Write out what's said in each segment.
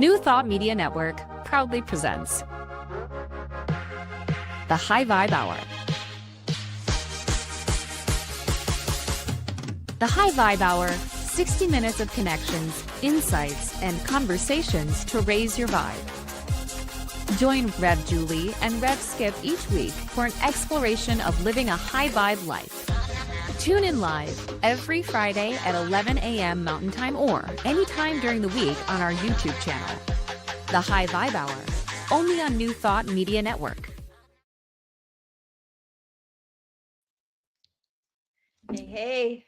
New Thought Media Network proudly presents the High Vibe Hour. The High Vibe Hour, 60 minutes of connections, insights, and conversations to raise your vibe. Join Rev Julie and Rev Skip each week for an exploration of living a high vibe life. Tune in live every Friday at 11 a.m. Mountain Time or anytime during the week on our YouTube channel. The High Vibe Hour, only on New Thought Media Network. Hey.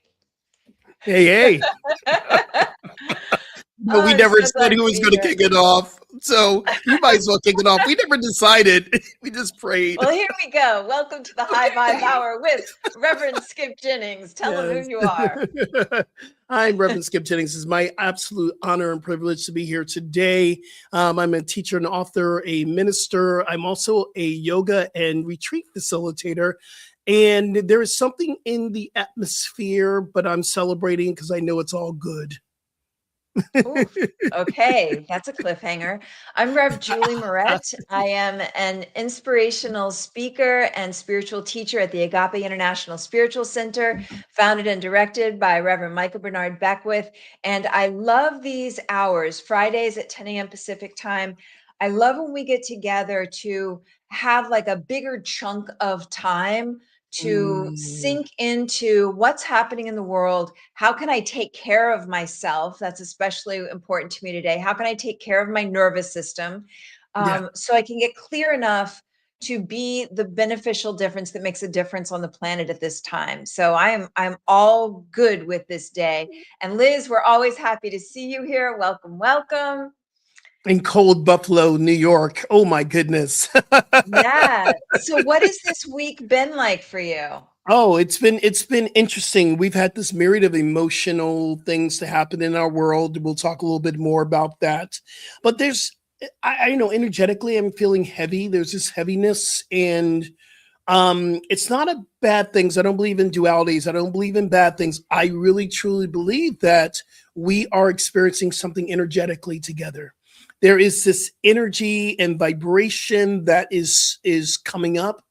Hey. No, we never said who was going to kick it off. So you might as well kick it off. We never decided. We just prayed. Well, here we go. Welcome to the High Vibe Hour with Reverend Skip Jennings. Tell them who you are. I'm Reverend Skip Jennings. It's my absolute honor and privilege to be here today. I'm a teacher and author, a minister. I'm also a yoga and retreat facilitator. And there is something in the atmosphere, but I'm celebrating because I know it's all good. Ooh, okay, that's a cliffhanger. I'm Rev Julie Moret. I am an inspirational speaker and spiritual teacher at the Agape International Spiritual Center, founded and directed by Reverend Michael Bernard Beckwith. And I love these hours, Fridays at 10 a.m. Pacific time. I love when we get together to have like a bigger chunk of time to sink into what's happening in the world. How can I take care of myself? That's especially important to me today. How can I take care of my nervous system so I can get clear enough to be the beneficial difference that makes a difference on the planet at this time? So I'm all good with this day. And Liz, we're always happy to see you here. Welcome, welcome. In cold Buffalo, New York. Oh my goodness. Yeah. So what has this week been like for you? Oh, it's been interesting. We've had this myriad of emotional things to happen in our world. We'll talk a little bit more about that. But I know energetically I'm feeling heavy. There's this heaviness, and it's not a bad things. I don't believe in dualities. I don't believe in bad things. I really truly believe that we are experiencing something energetically together. There is this energy and vibration that is coming up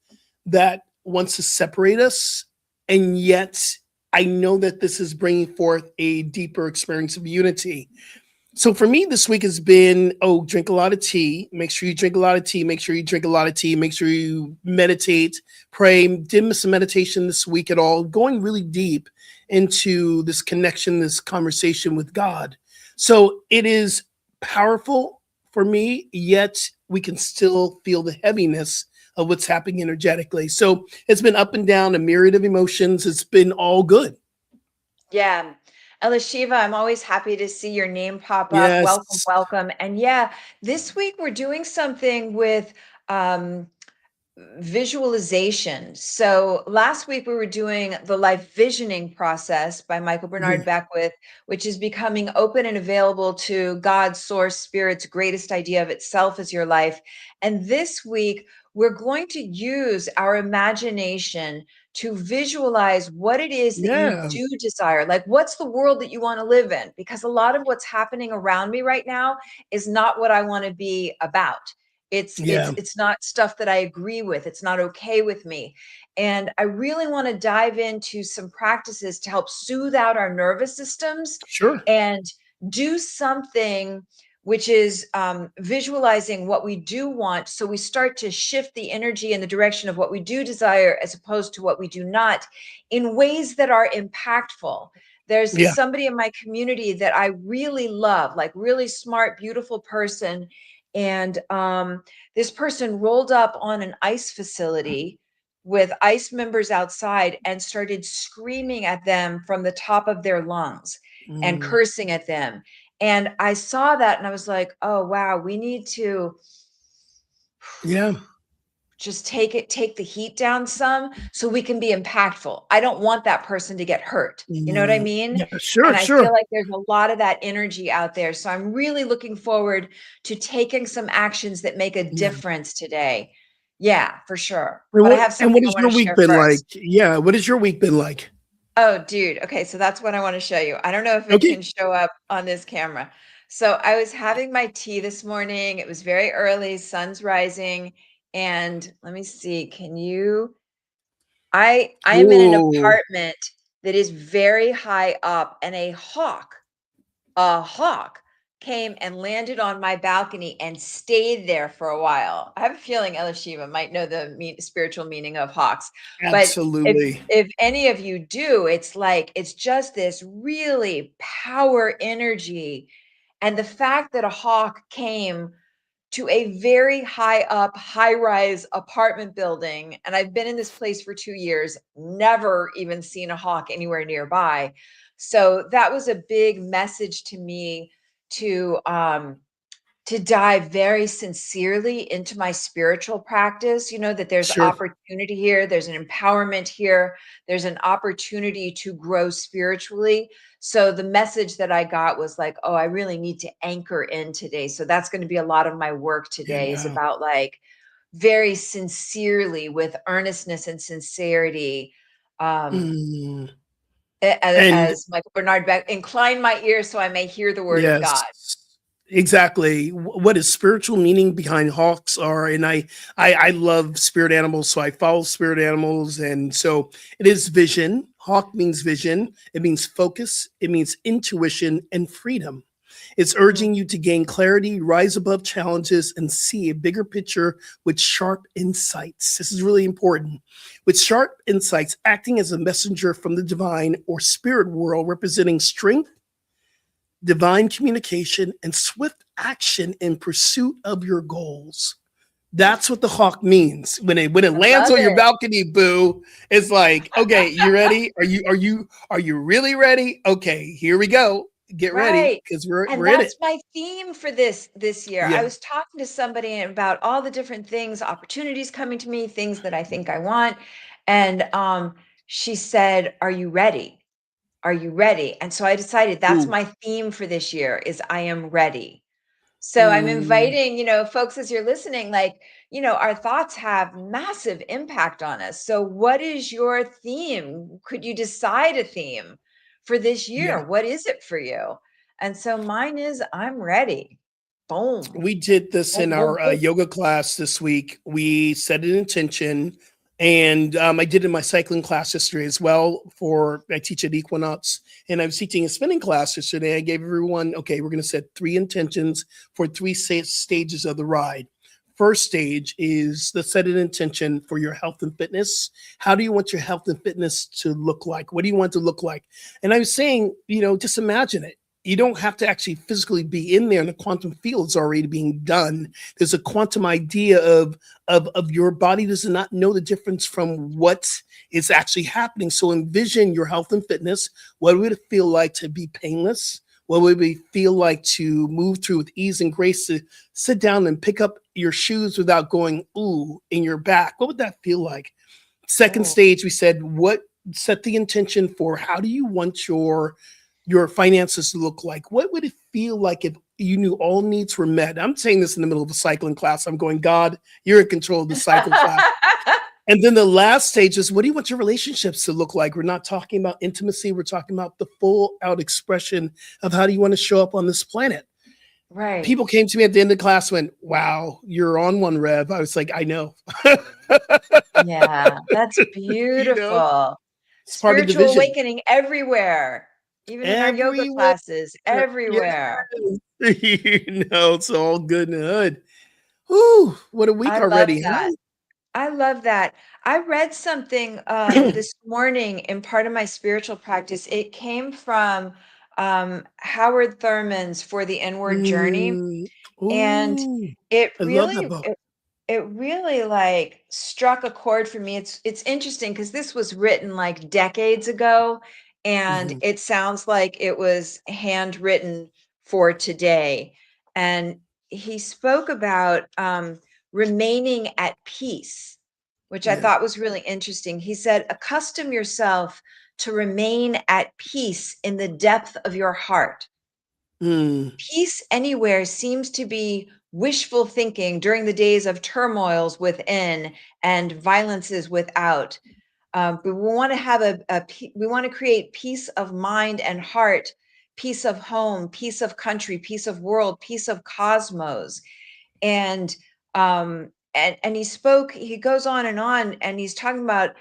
that wants to separate us. And yet I know that this is bringing forth a deeper experience of unity. So for me, this week has been, drink a lot of tea. Make sure you drink a lot of tea. Make sure you drink a lot of tea. Make sure you meditate, pray. Didn't miss a meditation this week at all. Going really deep into this connection, this conversation with God. So it is powerful for me, yet we can still feel the heaviness of what's happening energetically. So it's been up and down, a myriad of emotions. It's been all good. Yeah. Elishiva, I'm always happy to see your name pop up. Yes. Welcome, welcome. And yeah, this week we're doing something with visualization. So last week we were doing the life visioning process by Michael Bernard Beckwith, which is becoming open and available to God, source, spirit's greatest idea of itself as your life. And this week we're going to use our imagination to visualize what it is that you do desire. Like, what's the world that you want to live in? Because a lot of what's happening around me right now is not what I want to be about. It's not stuff that I agree with. It's not okay with me. And I really want to dive into some practices to help soothe out our nervous systems. Sure. And do something which is visualizing what we do want. So we start to shift the energy in the direction of what we do desire as opposed to what we do not, in ways that are impactful. There's somebody in my community that I really love, like really smart, beautiful person. And this person rolled up on an ICE facility with ICE members outside and started screaming at them from the top of their lungs and cursing at them. And I saw that and I was like, oh, wow, we need to just take the heat down some so we can be impactful. I don't want that person to get hurt. You know what I mean? Yeah, sure, and I feel like there's a lot of that energy out there. So I'm really looking forward to taking some actions that make a difference today. Yeah, for sure. But I have something I want to share first. Yeah, what has your week been like? Oh, dude. Okay, so that's what I want to show you. I don't know if it can show up on this camera. So I was having my tea this morning. It was very early, sun's rising, and let me see, can you I am in an Whoa. apartment that is very high up, and a hawk came and landed on my balcony and stayed there for a while. I have a feeling Elisheva might know the spiritual meaning of hawks, but Absolutely. if any of you do, it's like it's just this really power energy, and the fact that a hawk came to a very high up, high rise apartment building. And I've been in this place for 2 years, never even seen a hawk anywhere nearby. So that was a big message to me to dive very sincerely into my spiritual practice, that there's Sure. opportunity here, there's an empowerment here, there's an opportunity to grow spiritually. So the message that I got was like, oh, I really need to anchor in today. So that's going to be a lot of my work today, is Yeah. about like very sincerely, with earnestness and sincerity. Um, Mm. And as Michael Bernard Beck, incline my ears so I may hear the word of God. yes, exactly. What is spiritual meaning behind hawks are, and I love spirit animals, so I follow spirit animals, and so it is vision. Hawk means vision. It means focus. It means intuition and freedom. It's Mhm. urging you to gain clarity, rise above challenges, and see a bigger picture with sharp insights. This is really important. With sharp insights, acting as a messenger from the divine or spirit world, representing strength, divine communication, and swift action in pursuit of your goals. That's what the hawk means. When it I lands love on your it. balcony, boo, it's like, okay, you ready? Are you really ready? Okay, here we go. Get ready Right. because we're And we're in it. that's my theme for this year. I Yeah. was talking to somebody about all the different things, opportunities coming to me, things that I think I want. And she said, "Are you ready? Are you ready?" And so I decided that's Ooh. my theme for this year, is I am ready. So I'm Mm, inviting, folks, as you're listening, like, our thoughts have massive impact on us. So what is your theme? Could you decide a theme for this year? yeah. What is it for you? And so mine is I'm ready. Boom. We did this Boom, in boom, our boom. yoga class this week. We set an intention, and I did it in my cycling class yesterday as well. For I teach at Equinox, and I was teaching a spinning class yesterday. I gave everyone, okay, we're going to set 3 intentions for 3 stages of the ride. First stage is the set an intention for your health and fitness. How do you want your health and fitness to look like? What do you want to look like? And I was saying, just imagine it. You don't have to actually physically be in there, and the quantum field is already being done. There's a quantum idea of your body does not know the difference from what is actually happening. So envision your health and fitness. What would it feel like to be painless? What would it feel like to move through with ease and grace, to sit down and pick up your shoes without going ooh in your back? What would that feel like? Second Oh, stage, we said, what set the intention for how do you want your finances to look like? What would it feel like if you knew all needs were met? I'm saying this in the middle of a cycling class. I'm going, God, you're in control of the cycle class. And then the last stage is, what do you want your relationships to look like? We're not talking about intimacy. We're talking about the full out expression of how do you want to show up on this planet. right. People came to me at the end of class, went, wow, you're on one, Rev. I was like, I know. Yeah, that's you know, beautiful. it's part of the Spiritual vision. awakening everywhere, even in our yoga Everywhere. classes, Yes. everywhere. It's all good in the hood. Whew, what a week I love already, huh? that. I love that. I read something this morning in part of my spiritual practice. It came from Howard Thurman's For the Inward Journey, Mm, and ooh, it I love that really book. it really like struck a chord for me. It's interesting because this was written like decades ago, and Mhm. it sounds like it was handwritten for today. And he spoke about remaining at peace, which I Yeah. thought was really interesting. He said, accustom yourself to remain at peace in the depth of your heart. Mm, Peace anywhere seems to be wishful thinking during the days of turmoils within and violences without. But we want to have we want to create peace of mind and heart, peace of home, peace of country, peace of world, peace of cosmos. And he goes on, and he's talking about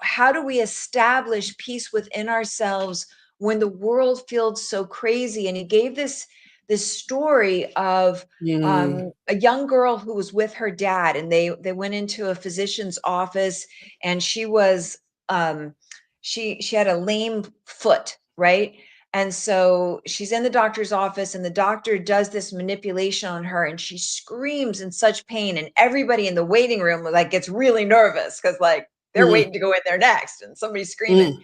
how do we establish peace within ourselves when the world feels so crazy. And he gave this story of a young girl who was with her dad, and they went into a physician's office, and she was she had a lame foot, right? And so she's in the doctor's office, and the doctor does this manipulation on her, and she screams in such pain, and everybody in the waiting room like gets really nervous because like they're waiting to go in there next, and somebody's screaming.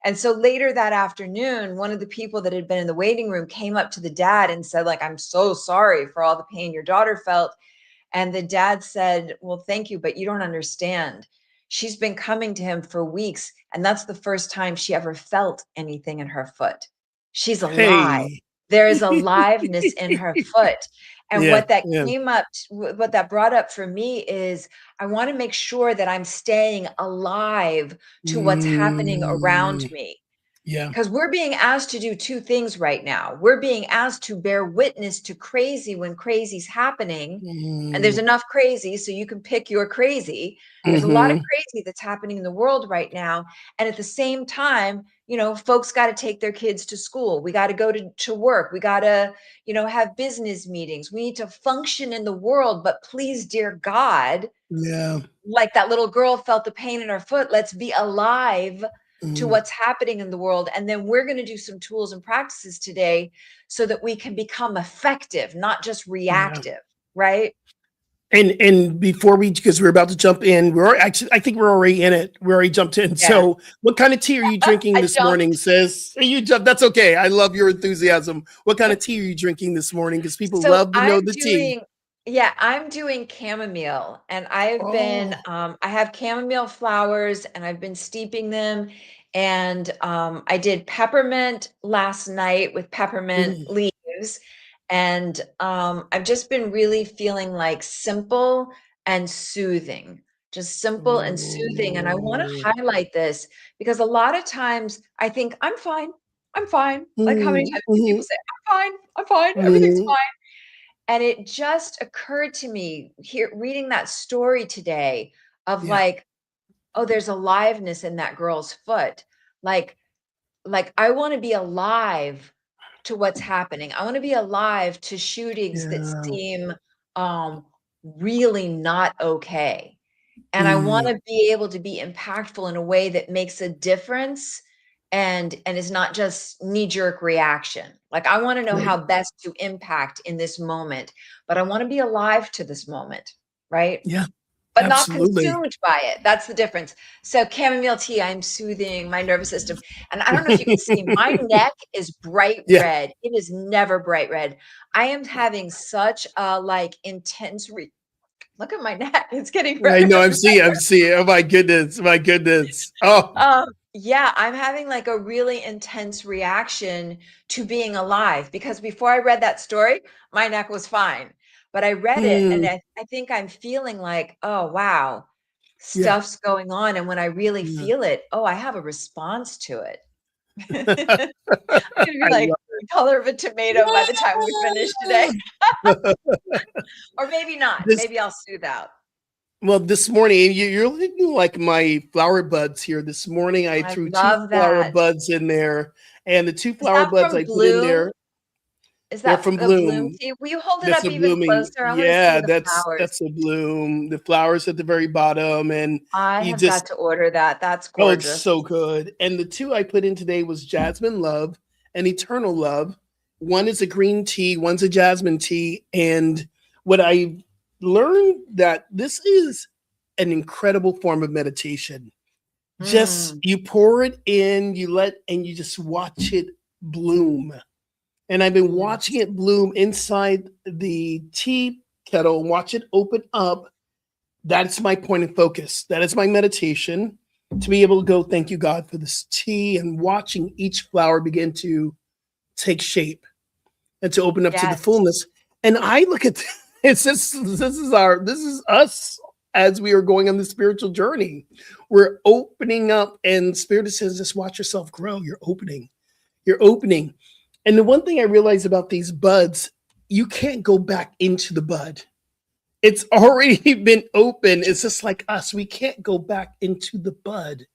And so later that afternoon, one of the people that had been in the waiting room came up to the dad and said, like, I'm so sorry for all the pain your daughter felt. And the dad said, well, thank you, but you don't understand. She's been coming to him for weeks, and that's the first time she ever felt anything in her foot. She's alive. Hey. There is aliveness in her foot. And what that came up, what that brought up for me is I want to make sure that I'm staying alive to what's happening around me. Yeah. Because we're being asked to do two things right now. We're being asked to bear witness to crazy when crazy's happening. And there's enough crazy, so you can pick your crazy. There's a lot of crazy that's happening in the world right now. And at the same time, you know, folks got to take their kids to school. We got to go to work. We got to, you know, have business meetings. We need to function in the world. But please, dear God, like that little girl felt the pain in her foot. Let's be alive to what's happening in the world. And then we're going to do some tools and practices today so that we can become effective, not just reactive, right? And before because we're about to jump in, I think we're already in it. We already jumped in. Yeah. So what kind of tea are you drinking this morning, sis? That's okay. I love your enthusiasm. What kind of tea are you drinking this morning? Because people love to know the tea. Yeah, I'm doing chamomile, and I've been, I have chamomile flowers, and I've been steeping them. And I did peppermint last night with peppermint leaves. And I've just been really feeling like simple and soothing, just simple and soothing. And I want to highlight this because a lot of times I think I'm fine. Like how many times do people say, I'm fine, everything's fine. And it just occurred to me here reading that story today of like, oh, there's aliveness in that girl's foot. Like I want to be alive to what's happening. I want to be alive to shootings that seem really not okay. And I want to be able to be impactful in a way that makes a difference and is not just knee-jerk reaction. Like I want to know how best to impact in this moment, but I want to be alive to this moment, right? Yeah. But absolutely. Not consumed by it. That's the difference. So chamomile tea, I'm soothing my nervous system. And I don't know if you can see, my neck is bright red. It is never bright red. I am having such a like intense look at my neck. It's getting red. I know, I'm seeing. Oh my goodness. Oh. Yeah, I'm having like a really intense reaction to being alive because before I read that story, my neck was fine. But I read it and I think I'm feeling like, oh, wow, stuff's going on. And when I really feel it, oh, I have a response to it. I'm going to be like the color of a tomato by the time we finish today. Or maybe not. Maybe I'll soothe out. Well, this morning, you're looking like my flower buds here. This morning, I threw 2 flower buds in there. And the 2 flower buds I put in there. Is that from Bloom? Will you hold it up even closer? Yeah, that's a Bloom. The flowers at the very bottom, and I have got to order that. That's gorgeous. Oh, it's so good. And the 2 I put in today was Jasmine Love and Eternal Love. One is a green tea, one's a jasmine tea. And what I learned that this is an incredible form of meditation. Just you pour it in, you just watch it bloom. And I've been watching it bloom inside the tea kettle, watch it open up. That's my point of focus. That is my meditation, to be able to go, thank you, God, for this tea, and watching each flower begin to take shape and to open up to the fullness. And I look at this is us as we are going on the spiritual journey. We're opening up, and Spirit says, just watch yourself grow. You're opening. And the one thing I realized about these buds, you can't go back into the bud. It's already been open. It's just like us. We can't go back into the bud.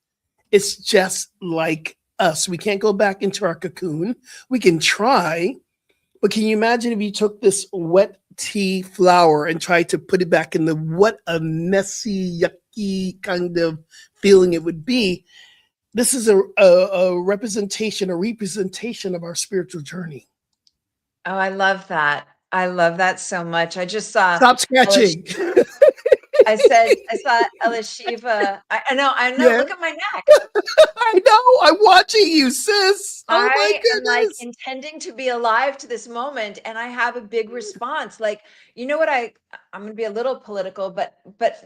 It's just like us. We can't go back into our cocoon. We can try, but can you imagine if you took this wet tea flower and tried to put it back in the, what a messy, yucky kind of feeling it would be. This is a representation of our spiritual journey. Oh, I love that. I love that so much. I just saw Stop scratching. I saw Elishiva. I know, Yeah. look at my neck. I know. I'm watching you, sis. Oh my I am like goodness. intending to be alive to this moment, and I have a big response. Like, you know what, I'm gonna be a little political, but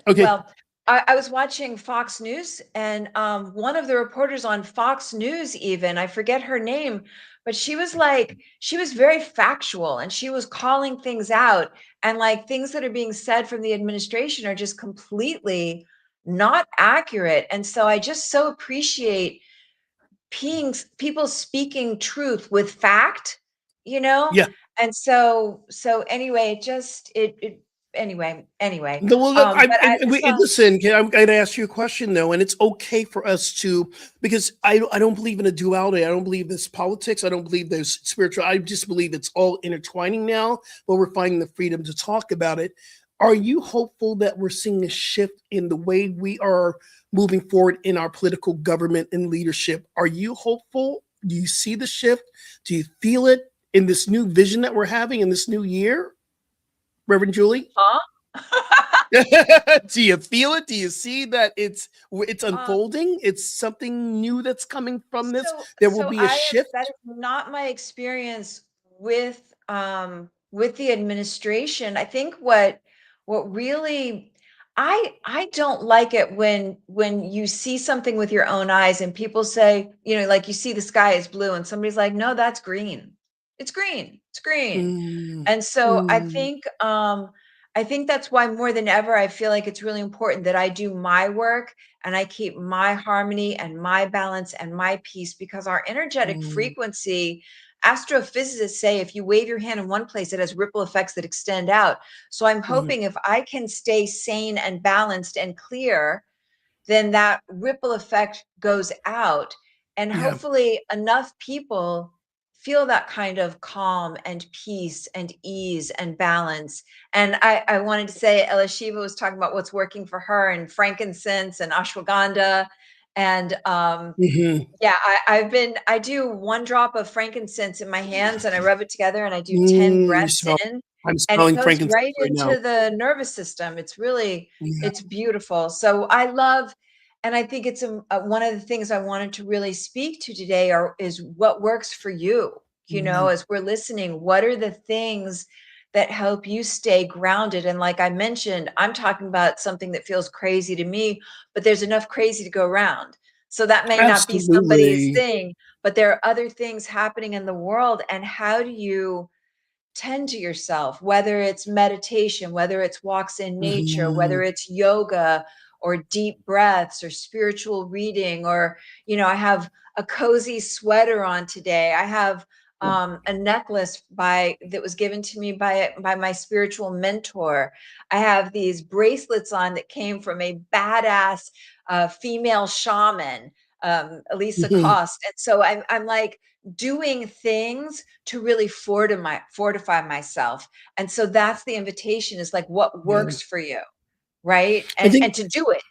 Okay. well, I was watching Fox News, and one of the reporters on Fox News, even, I forget her name, but she was very factual, and she was calling things out, and like things that are being said from the administration are just completely not accurate. And so I just so appreciate people speaking truth with fact, you know? Yeah. And so anyway, just it anyway. No, well, look, But I saw, listen. I'm going to ask you a question though, and it's okay for us to, because I don't believe in a duality. I don't believe there's politics. I don't believe there's spiritual. I just believe it's all intertwining now, but we're finding the freedom to talk about it. Are you hopeful that we're seeing a shift in the way we are moving forward in our political government and leadership? Are you hopeful? Do you see the shift? Do you feel it in this new vision that we're having in this new year, Reverend Julie? huh? Do you feel it? Do you see that it's Um, unfolding? It's something new that's coming from this. so There will be a shift. that is not my experience with the administration. I think what really, I don't like it when you see something with your own eyes and people say, like, you see the sky is blue and somebody's like, no, that's green. It's green. It's green. Mm, And so mm, I think that's why more than ever I feel like it's really important that I do my work and I keep my harmony and my balance and my peace, because our energetic mm, frequency, astrophysicists say, if you wave your hand in one place, it has ripple effects that extend out. So I'm mm. hoping if I can stay sane and balanced and clear, then that ripple effect goes out. And Yeah, hopefully enough people feel that kind of calm and peace and ease and balance. And I wanted to say, Elishiva was talking about what's working for her, and frankincense and ashwagandha. And mhm. yeah, I do 1 drop of frankincense in my hands and I rub it together and I do 10 Mm, you breaths smell. in, I'm and it smelling goes frankincense right right now. into the nervous system. It's really, Yeah. it's beautiful. So I love, and I think it's one of the things I wanted to really speak to today is what works for you, Mm, as we're listening, what are the things that help you stay grounded? And like I mentioned, I'm talking about something that feels crazy to me, but there's enough crazy to go around. So that may not be somebody's absolutely. thing, but there are other things happening in the world. And how do you tend to yourself, whether it's meditation, whether it's walks in nature, whether Mhm, it's yoga or deep breaths or spiritual reading, or, I have a cozy sweater on today. I have a necklace that was given to me by my spiritual mentor. I have these bracelets on that came from a badass female shaman, Elisa mhm. Cost. And so I'm like doing things to really fortify myself. And so that's the invitation, is like what Yeah. works for you, right? I And think, to do it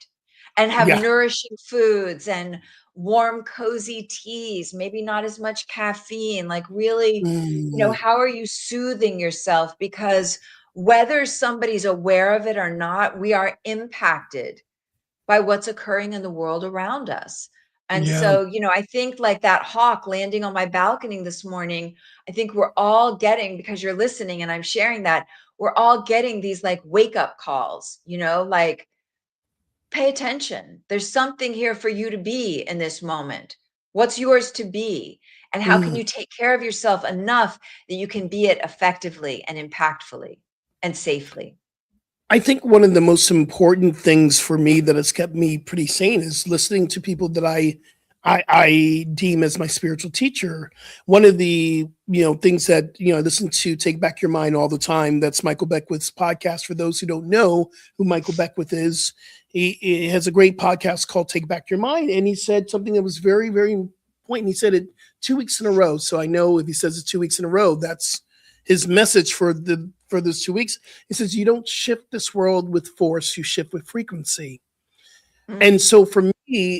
and have yeah. nourishing foods and warm, cozy teas, maybe not as much caffeine, like really, Mm, how are you soothing yourself? Because whether somebody's aware of it or not, we are impacted by what's occurring in the world around us. And yeah. so, I think like that hawk landing on my balcony this morning, I think we're all getting, because you're listening and I'm sharing that, we're all getting these like wake up calls, like pay attention. There's something here for you to be in this moment. What's yours to be? And how can Mm. you take care of yourself enough that you can be it effectively and impactfully and safely? I think one of the most important things for me that has kept me pretty sane is listening to people that I deem as my spiritual teacher. One of the things that I listen to Take Back Your Mind all the time. That's Michael Beckwith's podcast. For those who don't know who Michael Beckwith is, he has a great podcast called Take Back Your Mind, and he said something that was very, very important. He said it 2 weeks in a row. So I know if he says it 2 weeks in a row, that's his message for those 2 weeks. He says you don't shift this world with force, you shift with frequency. And so for me,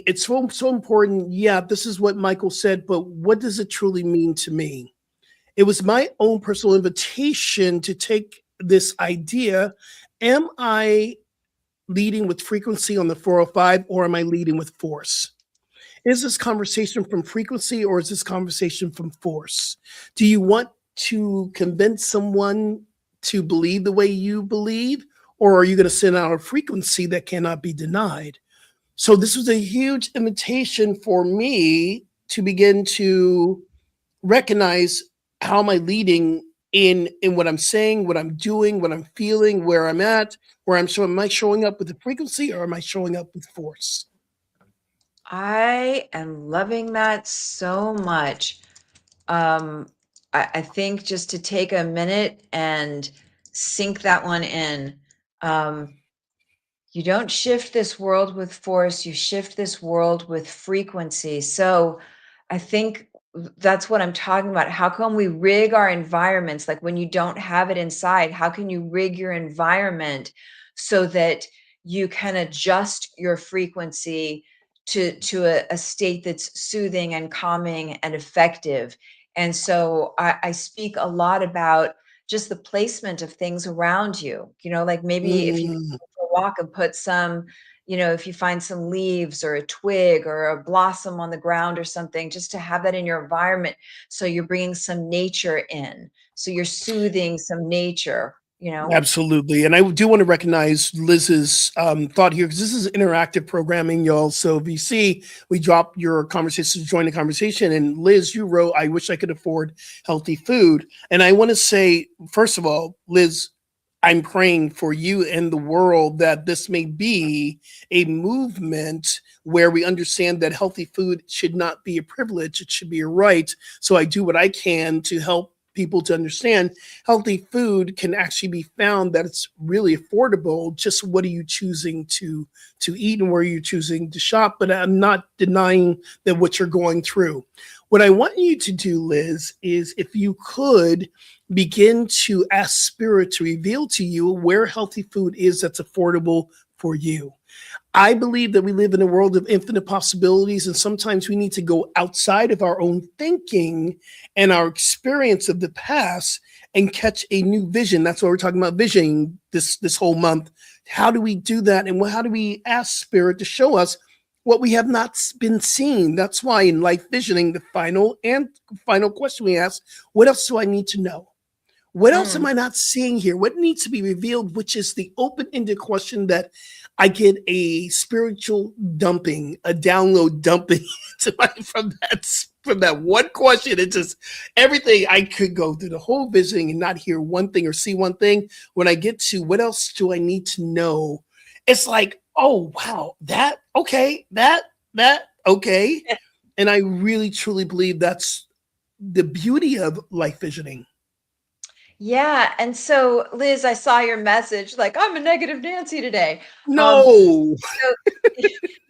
it's so important. Yeah, this is what Michael said, but what does it truly mean to me? It was my own personal invitation to take this idea. Am I leading with frequency on the 405, or am I leading with force? Is this conversation from frequency, or is this conversation from force? Do you want to convince someone to believe the way you believe, or are you going to send out a frequency that cannot be denied? So this was a huge invitation for me to begin to recognize, how am I leading in what I'm saying, what I'm doing, what I'm feeling, where I'm at, where I'm showing. Am I showing up with the frequency, or am I showing up with force? I am loving that so much. I think just to take a minute and sink that one in. You don't shift this world with force, you shift this world with frequency. So I think that's what I'm talking about. How can we rig our environments? Like when you don't have it inside, how can you rig your environment so that you can adjust your frequency to a state that's soothing and calming and effective? And so I speak a lot about just the placement of things around you. Like maybe if you Mm. walk and put some, if you find some leaves or a twig or a blossom on the ground or something, just to have that in your environment. So you're bringing some nature in. So you're soothing some nature. Absolutely. And I do want to recognize Liz's thought here, because this is interactive programming, y'all. So if you see, we drop your conversation, join the conversation. And Liz, you wrote, I wish I could afford healthy food. And I want to say, first of all, Liz, I'm praying for you and the world that this may be a movement where we understand that healthy food should not be a privilege, it should be a right. So I do what I can to help people to understand healthy food can actually be found, that it's really affordable. Just what are you choosing to eat, and where are you choosing to shop? But I'm not denying that what you're going through. What I want you to do, Liz, is if you could begin to ask Spirit to reveal to you where healthy food is that's affordable for you. I believe that we live in a world of infinite possibilities, and sometimes we need to go outside of our own thinking and our experience of the past and catch a new vision. That's why we're talking about visioning this whole month. How do we do that? And how do we ask Spirit to show us what we have not been seeing? That's why in life visioning, the final question we ask, what else do I need to know? What else am I not seeing here? What needs to be revealed? Which is the open-ended question that I get a spiritual dumping, a download dumping from that one question. It just, everything, I could go through the whole visiting and not hear one thing or see one thing. When I get to what else do I need to know, it's like, oh wow, that okay, that okay. And I really truly believe that's the beauty of life visioning. Yeah. And so, Liz, I saw your message, like, I'm a negative Nancy today. No. So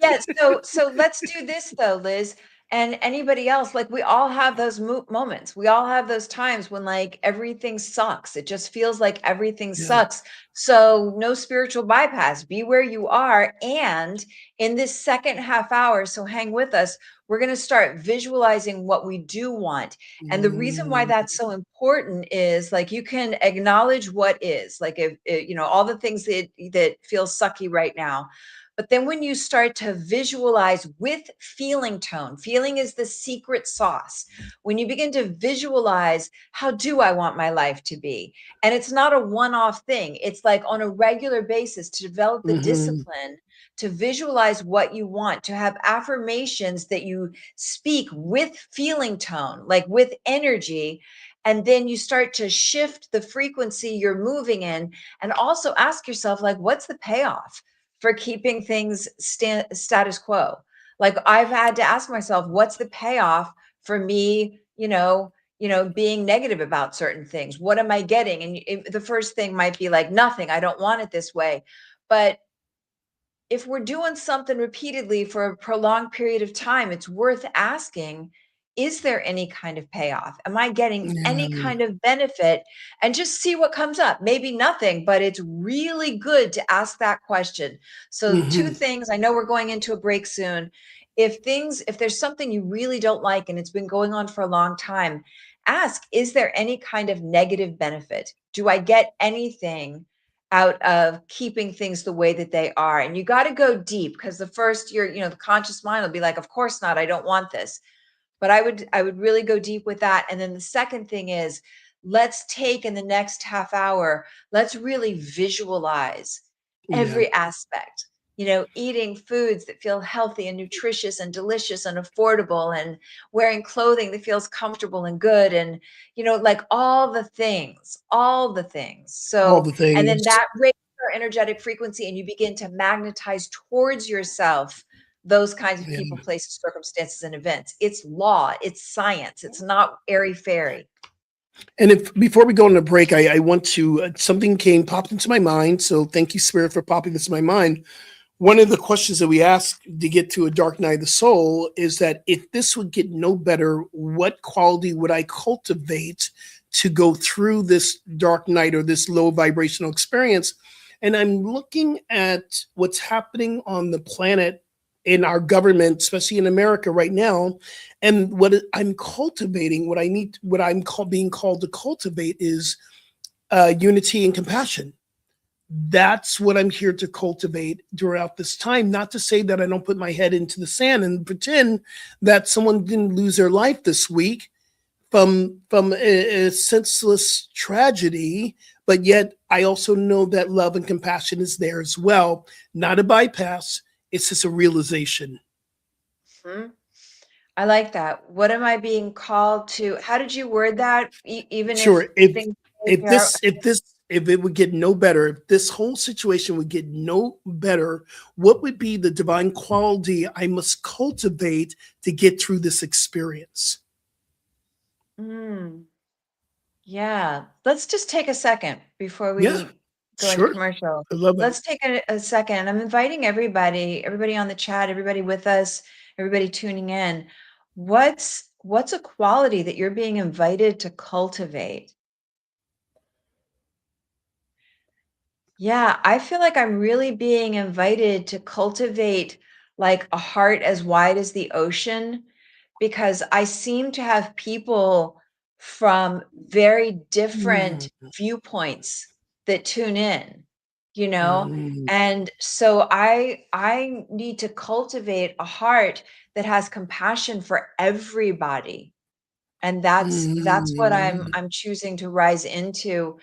yeah, so let's do this though, Liz, and anybody else. Like we all have those moments. We all have those times when like everything sucks. It just feels like everything Yeah. sucks. So no spiritual bypass. Be where you are. And in this second half hour, so hang with us. We're going to start visualizing what we do want. And the reason why that's so important is like you can acknowledge what is, like if all the things that feel sucky right now. But then when you start to visualize with feeling tone, feeling is the secret sauce. When you begin to visualize, how do I want my life to be? And it's not a one-off thing. It's like on a regular basis to develop the discipline to visualize what you want, to have affirmations that you speak with feeling tone, like with energy. And then you start to shift the frequency you're moving in, and also ask yourself, like, what's the payoff for keeping things status quo? Like I've had to ask myself, what's the payoff for me, being negative about certain things? What am I getting? And the first thing might be like, nothing, I don't want it this way. But if we're doing something repeatedly for a prolonged period of time, it's worth asking, is there any kind of payoff? Am I getting any Yeah. kind of benefit? And just see what comes up. Maybe nothing, but it's really good to ask that question. So, two Mhm. things. I know we're going into a break soon. If there's something you really don't like and it's been going on for a long time, ask, is there any kind of negative benefit? Do I get anything out of keeping things the way that they are? And you got to go deep, because the first the conscious mind will be like, of course not, I don't want this. But I would really go deep with that. And then the second thing is, let's take in the next half hour, let's really visualize Yeah. every aspect. Eating foods that feel healthy and nutritious and delicious and affordable, and wearing clothing that feels comfortable and good, and like all the things. All So, the and then things. that raises our energetic frequency, and you begin to magnetize towards yourself those kinds of Yeah. people, places, circumstances, and events. It's law, it's science, it's not airy fairy. And if before we go on a break, I want to something popped into my mind. So thank you, Spirit, for popping this in my mind. One of the questions that we ask to get to a dark night of the soul is that if this would get no better, what quality would I cultivate to go through this dark night or this low vibrational experience? And I'm looking at what's happening on the planet, in our government, especially in America right now. And I'm cultivating, what being called to cultivate is unity and compassion. That's what I'm here to cultivate throughout this time. Not to say that I don't put my head into the sand and pretend that someone didn't lose their life this week from a senseless tragedy, but yet I also know that love and compassion is there as well. Not a bypass, it's just a realization. Hmm. I like that. What am I being called to? How did you word that? Even if Sure. If things if are, this if this if it would get no better, if this whole situation would get no better, what would be the divine quality I must cultivate to get through this experience? mm, yeah, let's just take a second before Yeah, we go into sure. commercial. I love that. Let's take a second. I'm inviting everybody on the chat, everybody with us, everybody tuning in. What's a quality that you're being invited to cultivate? Yeah, I feel like I'm really being invited to cultivate like a heart as wide as the ocean, because I seem to have people from very different Mm, viewpoints that tune in, you know? mm, And so I need to cultivate a heart that has compassion for everybody. And that's what mm. I'm choosing to rise into.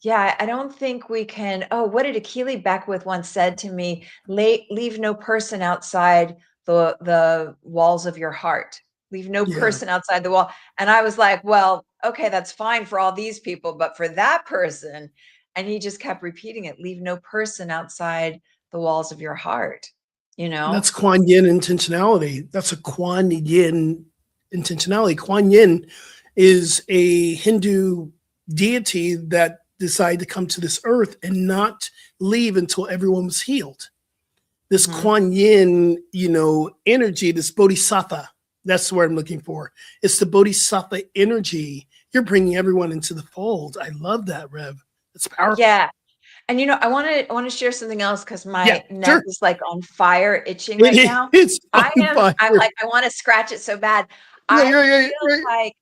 Yeah, I don't think we can. Oh, what did Akili Beckwith once said to me? Leave no person outside the walls of your heart. Leave no Yeah, person outside the wall. And I was like, well, okay, that's fine for all these people, but for that person, and he just kept repeating it, leave no person outside the walls of your heart, you know? that's Kuan Yin intentionality. That's a Kuan Yin intentionality. Kuan Yin is a Hindu deity that decided to come to this earth and not leave until everyone was healed. This Mhm. Kuan Yin, energy, this bodhisattva, that's what I'm looking for. It's the bodhisattva energy. You're bringing everyone into the fold. I love that, Rev. It's powerful. Yeah. And I want to share something else, because Yeah, my neck sure. is like on fire, itching right It now. is on I'm fire. like, I want to scratch it so bad. Right, I right, right, feel right. like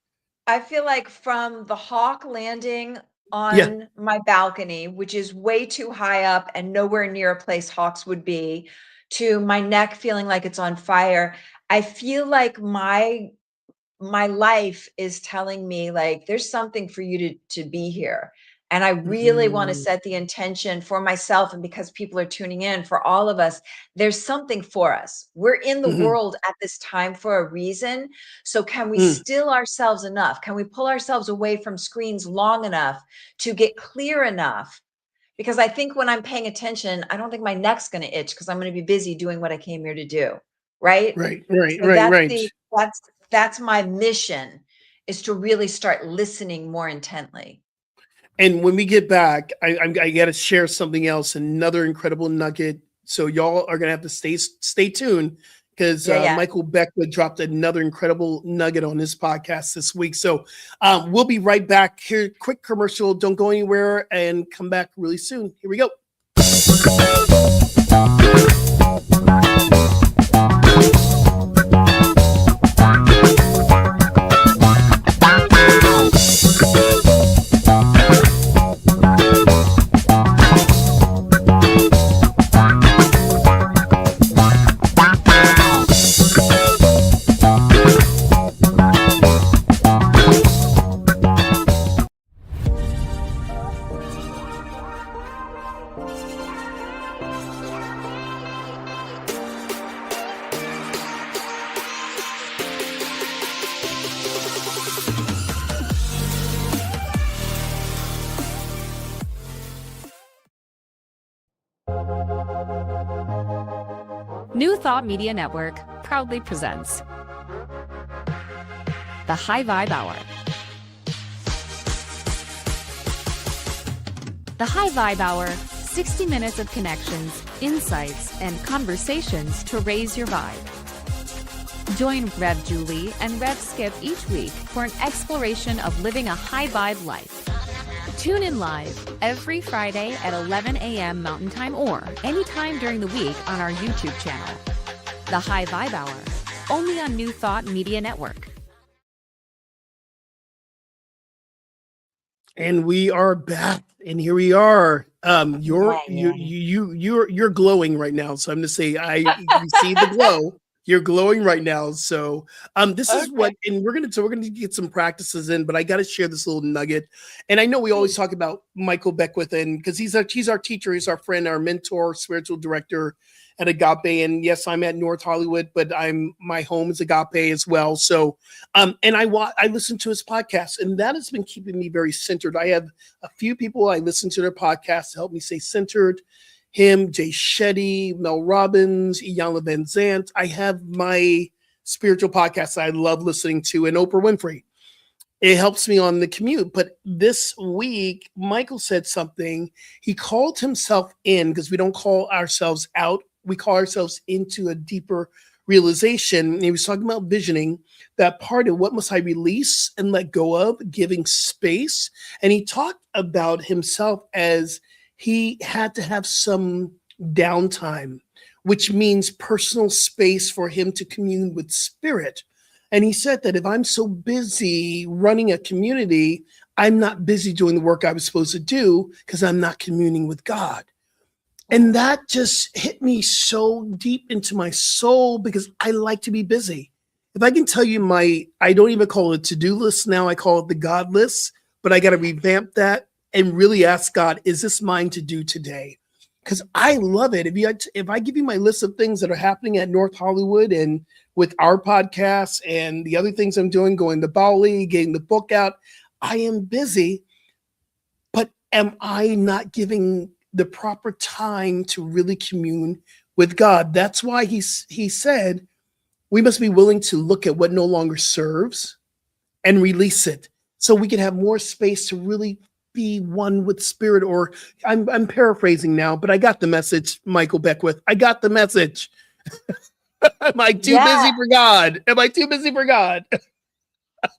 I feel like from the hawk landing Yeah. on my balcony, which is way too high up and nowhere near a place hawks would be, to my neck feeling like it's on fire. I feel like my life is telling me like there's something for you to be here, and I really want to Mhm. set the intention for myself, and because people are tuning in, for all of us, there's something for us. We're in the Mhm. world at this time for a reason. So can we Mm. still ourselves enough? Can we pull ourselves away from screens long enough to get clear enough? Because I think when I'm paying attention, I don't think my neck's going to itch, because I'm going to be busy doing what I came here to do. right? So Right. that's my mission, is to really start listening more intently. And when we get back, I got to share something else, another incredible nugget. So y'all are gonna have to stay tuned because Yeah, yeah. Michael Beckwith dropped another incredible nugget on his podcast this week. So we'll be right back here. Quick commercial. Don't go anywhere, and come back really soon. Here we go. New Thought Media Network proudly presents the High Vibe Hour. The High Vibe Hour, 60 minutes of connections, insights, and conversations to raise your vibe. Join Rev Julie and Rev Skip each week for an exploration of living a high vibe life. Tune in live every Friday at 11 a.m. Mountain Time or anytime during the week on our YouTube channel. The High Vibe Hour, only on New Thought Media Network. And we are back, and here we are. You're glowing right now. So I'm gonna say you see the glow. You're glowing right now. So this is what, and we're gonna get some practices in, but I gotta share this little nugget. And I know we always talk about Michael Beckwith, and because he's our teacher, he's our friend, our mentor, spiritual director at Agape. And yes, I'm at North Hollywood, but my home is Agape as well. So and I listen to his podcast, and that has been keeping me very centered. I have a few people I listen to their podcasts to help me stay centered. Him, Jay Shetty, Mel Robbins, Iyanla Van Zant. I have my spiritual podcasts I love listening to, and Oprah Winfrey. It helps me on the commute. But this week, Michael said something. He called himself in, because we don't call ourselves out. We call ourselves into a deeper realization. And he was talking about visioning, that part of what must I release and let go of, giving space. And he talked about himself as he had to have some downtime, which means personal space for him to commune with spirit. And he said that if I'm so busy running a community, I'm not busy doing the work I was supposed to do because I'm not communing with God. And that just hit me so deep into my soul, because I like to be busy. If I can tell you I don't even call it a to-do list now, I call it the God list, but I got to revamp that and really ask God, is this mine to do today? Because I love it. If I give you my list of things that are happening at North Hollywood and with our podcast and the other things I'm doing, going to Bali, getting the book out, I am busy, but am I not giving the proper time to really commune with God? That's why he said we must be willing to look at what no longer serves and release it, so we can have more space to really be one with spirit. Or I'm paraphrasing now, but I got the message, Michael Beckwith. I got the message. Am I too busy for God? Am I too busy for God?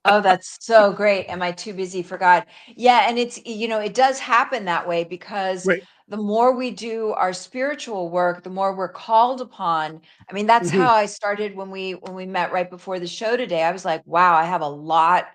Oh, that's so great. Am I too busy for God? Yeah, and it's, it does happen that way, because Right. the more we do our spiritual work, the more we're called upon. I mean, that's Mhm. how I started when we met right before the show today. I was like, wow, I have a lot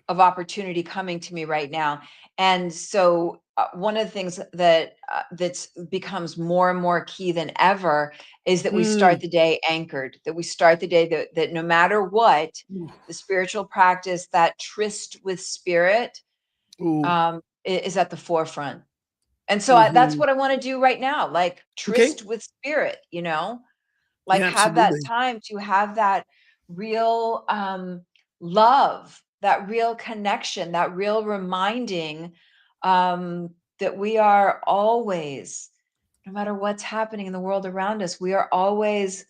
of opportunity coming to me right now. And so one of the things that's becomes more and more key than ever is that we start Mm. the day anchored, that we start the day that no matter what, Ooh. the spiritual practice, that tryst with spirit, Ooh. is at the forefront. And so that's Mhm. what I want to do right now, like Okay. tryst with spirit, like Yeah, have that absolutely. time to have that real love, that real connection, that real reminding, that we are always, no matter what's happening in the world around us, we are always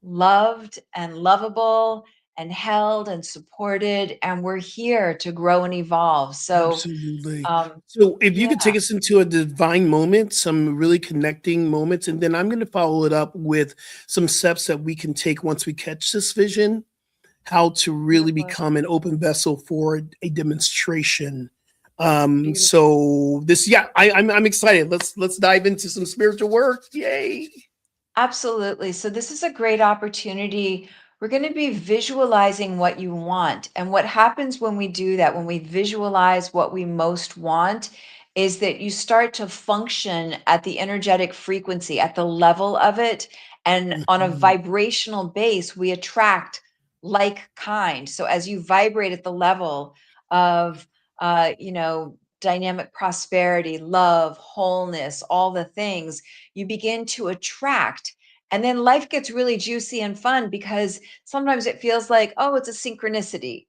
loved and lovable and held and supported, and we're here to grow and evolve. So, Absolutely. um, So if you yeah, could take us into a divine moment, some really connecting moments, and then I'm going to follow it up with some steps that we can take once we catch this vision, how to really beautiful, become an open vessel for a demonstration. beautiful. So this, yeah, I'm excited. Let's dive into some spiritual work. Yay. Absolutely. So this is a great opportunity. We're going to be visualizing what you want. And what happens when we do that, when we visualize what we most want, is that you start to function at the energetic frequency, at the level of it. And on a Mhm. vibrational base, we attract like kind. So as you vibrate at the level of, dynamic prosperity, love, wholeness, all the things, you begin to attract. And then life gets really juicy and fun because sometimes it feels like, oh, it's a synchronicity.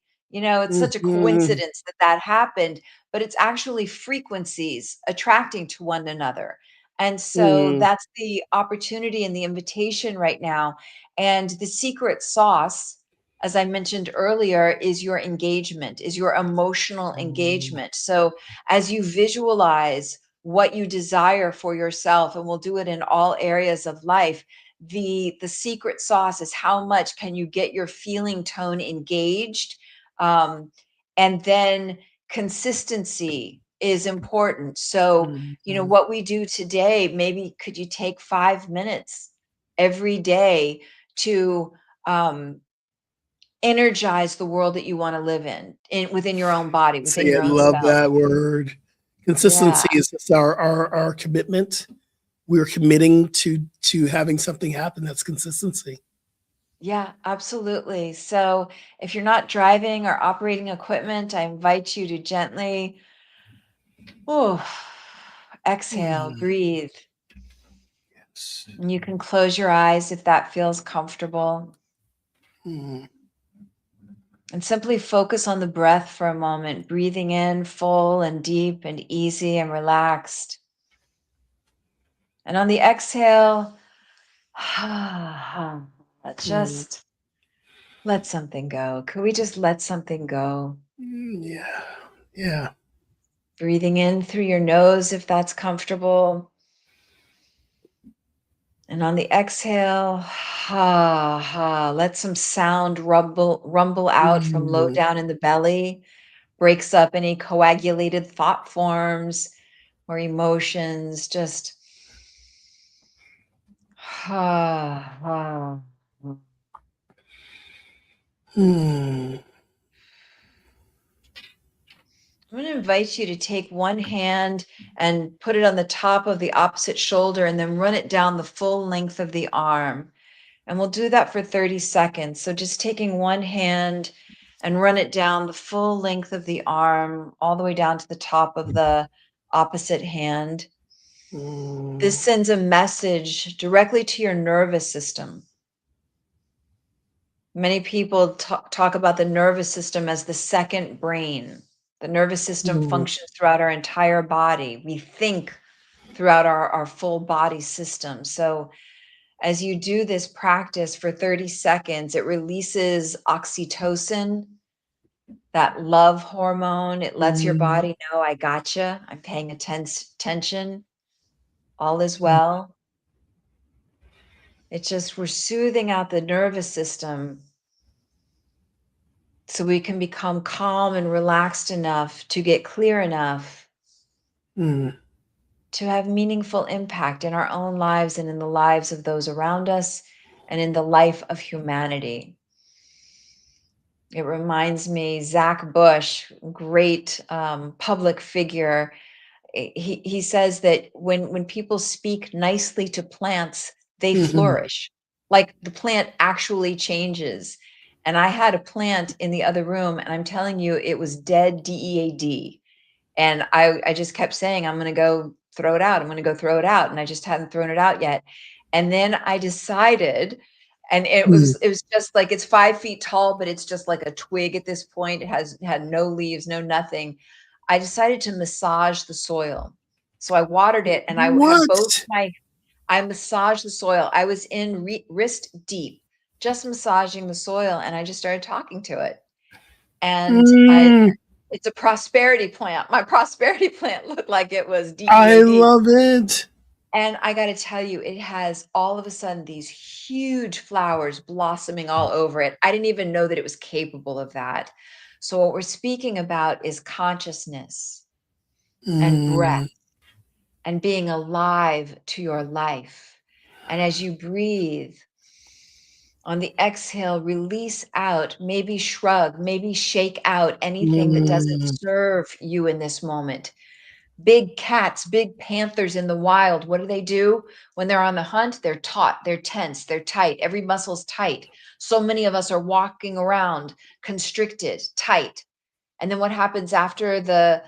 It's such a Mhm. coincidence that that happened, but it's actually frequencies attracting to one another. And so Mhm. that's the opportunity and the invitation right now. And the secret sauce, as I mentioned earlier, is your engagement, is your emotional Mhm. engagement. So as you visualize what you desire for yourself, and we'll do it in all areas of life, the secret sauce is how much can you get your feeling tone engaged. um, and then consistency is important. So Mhm. what we do today, maybe could you take 5 minutes every day to um, energize the world that you want to live in within your own body, within Say your I own love self. that word. Yeah. Consistency is just our commitment. We're committing to having something happen. That's consistency. Yeah, absolutely. So if you're not driving or operating equipment, I invite you to gently, oh, exhale, Mm, breathe. yes. And you can close your eyes if that feels comfortable. Mm, And simply focus on the breath for a moment, breathing in full and deep and easy and relaxed. And on the exhale, mm, just let something go. Could we just let something go? yeah. Yeah. Breathing in through your nose if that's comfortable. And on the exhale, let some sound rumble out from low Mm, down in the belly, breaks up any coagulated thought forms or emotions. Just ha ha. mm, I'm going to invite you to take one hand and put it on the top of the opposite shoulder and then run it down the full length of the arm. And we'll do that for 30 seconds. So just taking one hand and run it down the full length of the arm, all the way down to the top of the opposite hand. This mm, sends a message directly to your nervous system. Many people talk about the nervous system as the second brain. The nervous system mm, functions throughout our entire body. We think throughout our full body system. So as you do this practice for 30 seconds, it releases oxytocin, that love hormone. It lets your mm, body know, I gotcha. I'm paying attention. All is well. It's just we're soothing out the nervous system so we can become calm and relaxed enough to get clear enough mm, to have meaningful impact in our own lives and in the lives of those around us and in the life of humanity. It reminds me, Zach Bush, great public figure. He says that when people speak nicely to plants, they mhm, flourish. Like the plant actually changes. And I had a plant in the other room, and I'm telling you, it was dead, DEAD. And I just kept saying, I'm going to go throw it out. I'm going to go throw it out. And I just hadn't thrown it out yet. And then I decided, and it mm, was it was just like it's 5 feet tall, but it's just like a twig at this point. It had no leaves, no nothing. I decided to massage the soil. So I watered it and I have what? both my I massaged the soil. I was in wrist deep, just massaging the soil, and I just started talking to it. And Mm, it's a prosperity plant. My prosperity plant looked like it was I DEAD. love it. And I got to tell you, it has all of a sudden these huge flowers blossoming all over it. I didn't even know that it was capable of that. So, what we're speaking about is consciousness and breath Mm, and being alive to your life. And as you breathe, on the exhale, release out, maybe shrug, maybe shake out anything that doesn't mm, serve you in this moment. Big cats, big panthers in the wild, what do? When they're on the hunt, they're taut, they're tense, they're tight. Every muscle's tight. So many of us are walking around constricted, tight. And then what happens after the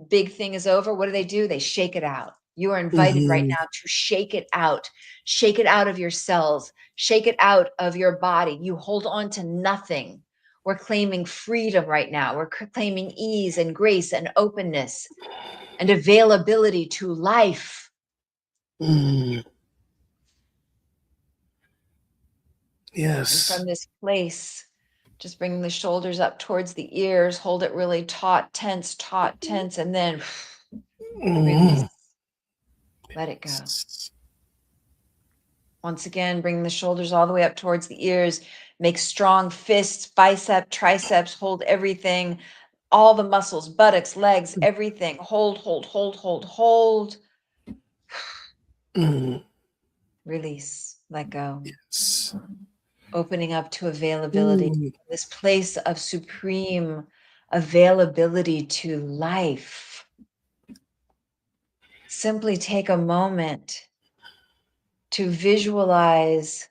big thing is over? What do? They shake it out. You are invited right mhm, now to shake it out. Shake it out of your cells. Shake it out of your body. You hold on to nothing. We're claiming freedom right now. We're claiming ease and grace and openness and availability to life. mm. And Yes. from this place, just bringing the shoulders up towards the ears, hold it really taut, tense, and then release. Mm. Let it go. Once again, bring the shoulders all the way up towards the ears. Make strong fists, bicep, triceps, hold everything, all the muscles, buttocks, legs, everything. Hold. Mm. Release, let go. Yes. Opening up to availability, Mm. this place of supreme availability to life. Simply take a moment to visualize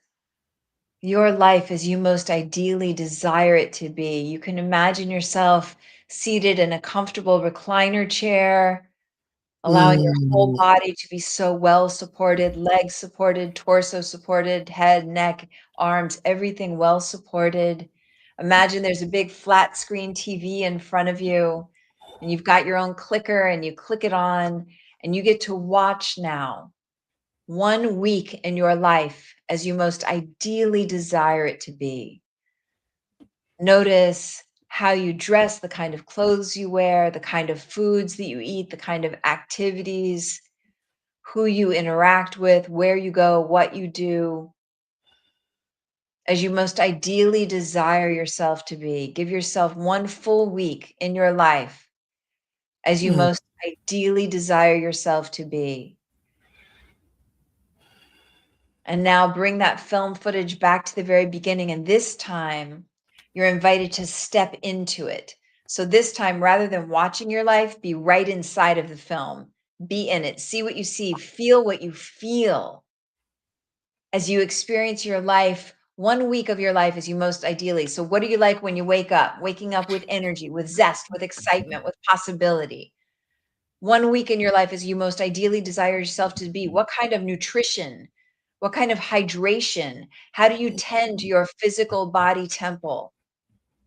your life as you most ideally desire it to be. You can imagine yourself seated in a comfortable recliner chair, allowing your whole Mm. body to be so well supported, legs supported, torso supported, head, neck, arms, everything well supported. Imagine there's a big flat screen TV in front of you, and you've got your own clicker, and you click it on, and you get to watch now 1 week in your life as you most ideally desire it to be. Notice how you dress, the kind of clothes you wear, the kind of foods that you eat, the kind of activities, who you interact with, where you go, what you do, as you most ideally desire yourself to be. Give yourself 1 full week in your life as you Mm. most ideally desire yourself to be. And now bring that film footage back to the very beginning. And this time, you're invited to step into it. So this time, rather than watching your life, be right inside of the film. Be in it. See what you see. Feel what you feel as you experience your life, 1 week of your life as you most ideally. So what do you like when you wake up? Waking up with energy, with zest, with excitement, with possibility. 1 week in your life as you most ideally desire yourself to be. What kind of nutrition? What kind of hydration? How do you tend to your physical body temple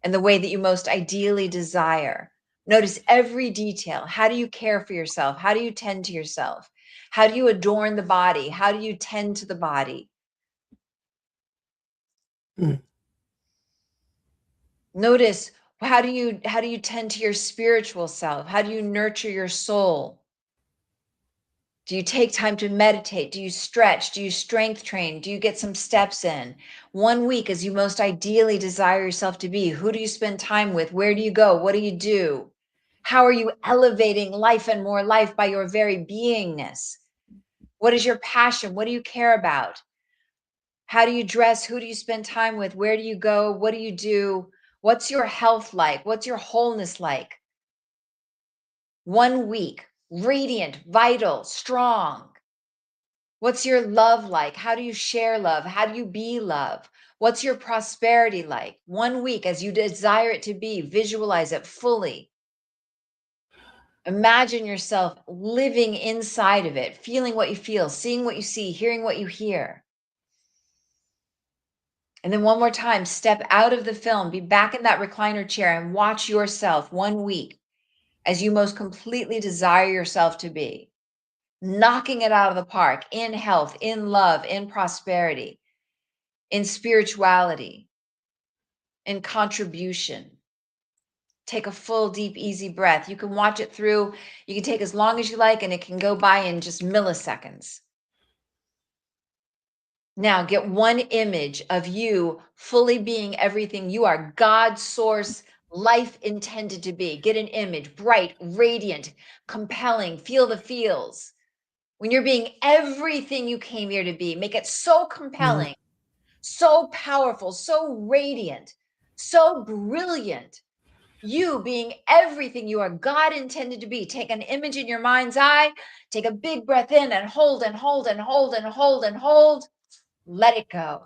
in the way that you most ideally desire? Notice every detail. How do you care for yourself? How do you tend to yourself? How do you adorn the body? How do you tend to the body? Mm. Notice how do you tend to your spiritual self? How do you nurture your soul? Do you take time to meditate? Do you stretch? Do you strength train? Do you get some steps in? 1 week as you most ideally desire yourself to be. Who do you spend time with? Where do you go? What do you do? How are you elevating life and more life by your very beingness? What is your passion? What do you care about? How do you dress? Who do you spend time with? Where do you go? What do you do? What's your health like? What's your wholeness like? 1 week, radiant, vital, strong. What's your love like? How do you share love? How do you be love? What's your prosperity like? 1 week as you desire it to be, visualize it fully. Imagine yourself living inside of it, feeling what you feel, seeing what you see, hearing what you hear. And then one more time, step out of the film, be back in that recliner chair and watch yourself 1 week as you most completely desire yourself to be, knocking it out of the park in health, in love, in prosperity, in spirituality, in contribution. Take a full, deep, easy breath. You can watch it through. You can take as long as you like, and it can go by in just milliseconds. Now, get one image of you fully being everything you are, God source, life intended to be. Get an image, bright, radiant, compelling, feel the feels. When you're being everything you came here to be, make it so compelling, so powerful, so radiant, so brilliant. You being everything you are, God intended to be. Take an image in your mind's eye, take a big breath in and hold and hold and hold and hold and hold. Let it go.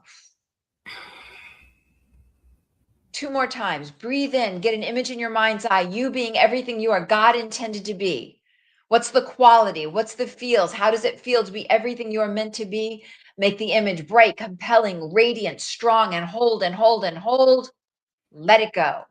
2 more times. Breathe in, get an image in your mind's eye, you being everything you are, God intended to be. What's the quality? What's the feels? How does it feel to be everything you are meant to be? Make the image bright, compelling, radiant, strong, and hold and hold and hold. Let it go.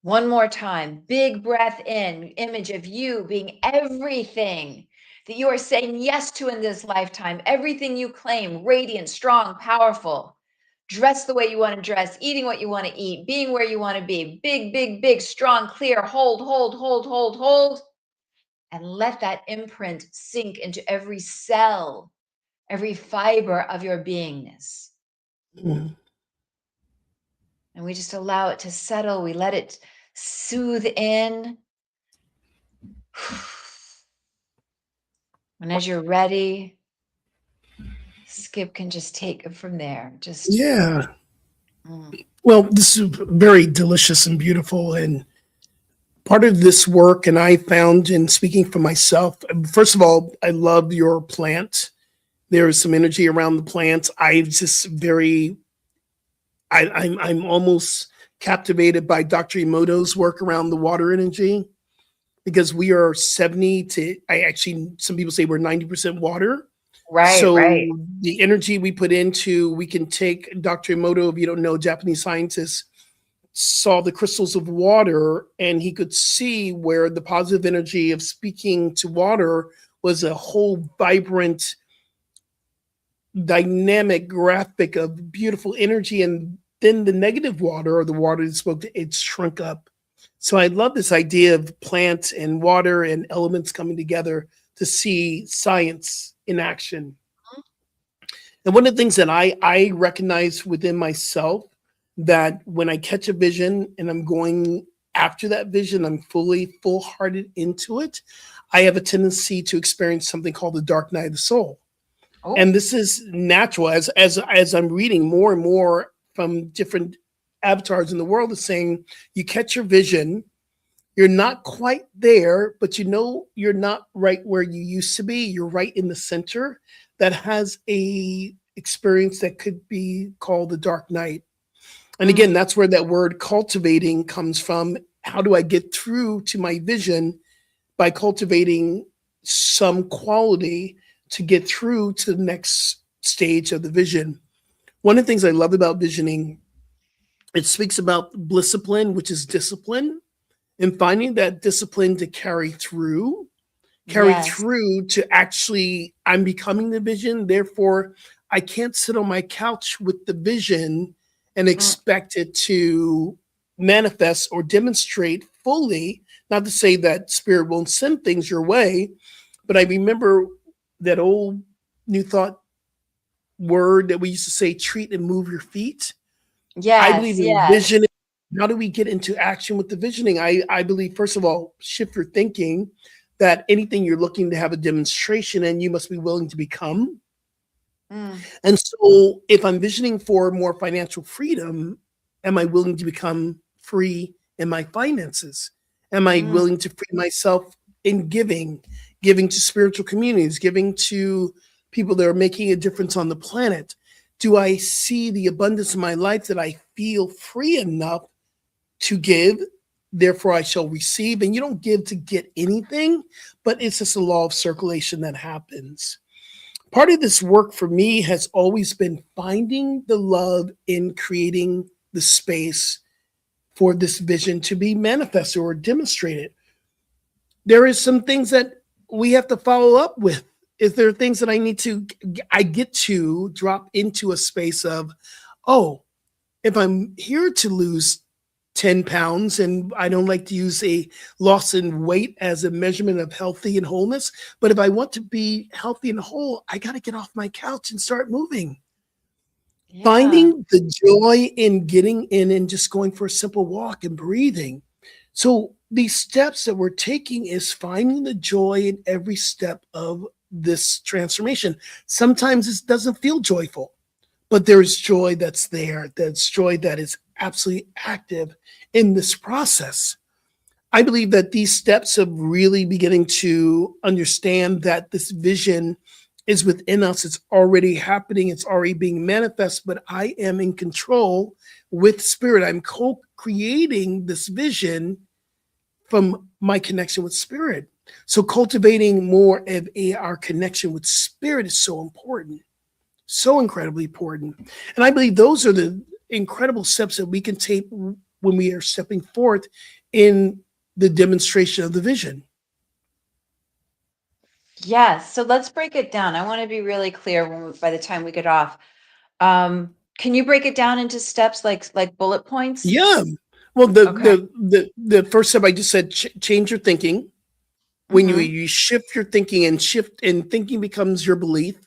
One more time. Big breath in, image of you being everything that you are saying yes to in this lifetime, everything you claim, radiant, strong, powerful. Dress the way you want to dress, eating what you want to eat, being where you want to be. Big, big, big, strong, clear. Hold, hold, hold, hold, hold. And let that imprint sink into every cell, every fiber of your beingness. Mhm. And we just allow it to settle. We let it soothe in. And as you're ready, Skip can just take it from there. Just Yeah. mm. Well, this is very delicious and beautiful. And part of this work, and I found in speaking for myself, first of all, I love your plant. There is some energy around the plants. I just very, I'm almost captivated by Dr. Emoto's work around the water energy because we are 70 to, I actually, some people say we're 90% water. Right, So right. the energy we put into, we can take Dr. Emoto, if you don't know, Japanese scientist, saw the crystals of water and he could see where the positive energy of speaking to water was a whole vibrant, dynamic graphic of beautiful energy. And then the negative water or the water that spoke to it shrunk up. So I love this idea of plants and water and elements coming together to see science in action. And one of the things that I recognize within myself that when I catch a vision and I'm going after that vision, I'm fully full hearted into it. I have a tendency to experience something called the dark night of the soul. Oh, And this is natural as I'm reading more and more from different avatars in the world is saying you catch your vision, you're not quite there, but you know you're not right where you used to be. You're right in the center that has a experience that could be called the dark night. And mm, again, that's where that word cultivating comes from. How do I get through to my vision by cultivating some quality to get through to the next stage of the vision? One of the things I love about visioning, it speaks about discipline, which is discipline, and finding that discipline to carry yes. through to actually I'm becoming the vision. Therefore, I can't sit on my couch with the vision and Mm, expect it to manifest or demonstrate fully. Not to say that spirit won't send things your way, but I remember that old New Thought word that we used to say, treat and move your feet. I yes, believe in yes. vision. How do we get into action with the visioning? I believe, first of all, shift your thinking that anything you're looking to have a demonstration and you must be willing to become. Mm, And so if I'm visioning for more financial freedom, am I willing to become free in my finances? Am I mm, willing to free myself in giving to spiritual communities, giving to people that are making a difference on the planet? Do I see the abundance in my life that I feel free enough to give? Therefore, I shall receive. And you don't give to get anything, but it's just a law of circulation that happens. Part of this work for me has always been finding the love in creating the space for this vision to be manifested or demonstrated. There is some things that we have to follow up with Is there things that I need to, I get to drop into a space of, oh, if I'm here to lose 10 pounds, and I don't like to use a loss in weight as a measurement of healthy and wholeness, but if I want to be healthy and whole, I got to get off my couch and start moving. Yeah. Finding the joy in getting in and just going for a simple walk and breathing. So these steps that we're taking is finding the joy in every step of this transformation. Sometimes it doesn't feel joyful, but there's joy that's there. That's joy that is absolutely active in this process. I believe that these steps of really beginning to understand that this vision is within us, it's already happening, it's already being manifest, but I am in control with spirit. I'm co-creating this vision from my connection with spirit. So cultivating more of our connection with spirit is so important, so incredibly important. And I believe those are the incredible steps that we can take when we are stepping forth in the demonstration of the vision. Yes. So let's break it down. I want to be really clear by the time we get off. Can you break it down into steps like bullet points? Yeah. Well, the Okay. the first step I just said, change your thinking. When Mhm. you shift your thinking, and thinking becomes your belief. And